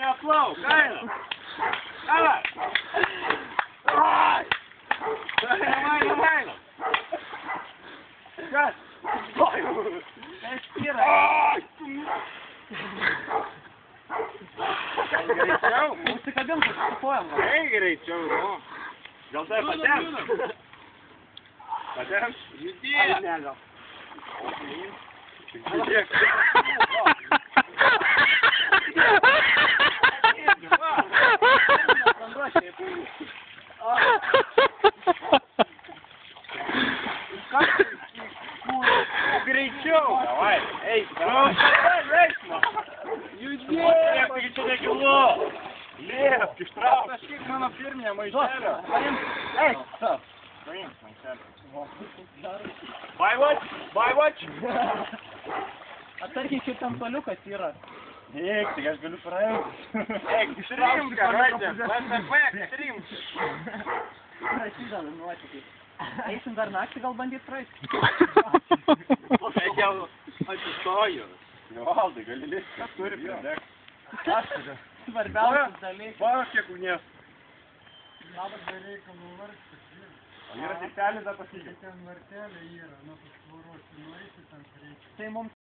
Neplauk, eina. Davai. Ai. Einam. Kas? Greičiau. Užsikabink, užsikojam. Ei, greičiau, nu. Gal tai patemps? Patemps? Judėk. Ne, gal. Judėk. Greičiau. Davai, eik. Veiksmą. Judėk, taigi čia negilu. Liep, ištrauk. Kažkaip mano firminė maišelio. Eik, stop. Paimk maišelio. Buy watch. Atsargiai, kaip tam toliukas yra. Eik, tik aš galiu praeiti. Eik, ištrauk, karatė. Trimk. Prasideda nuotykiai. Eisim dar naktį, gal bandyt praeiti. Eik jau atsistoju. Jo, Valdai, gali listi, kas turi pridegti. Svarbiausias dalykas. Varo kiek ugnies. Labas dar reikia nuvargti. O yra tiktelė dar pasikeičia. Ten vartelė yra, nuo tos tvoros nueisi, ten reikia. Tai mums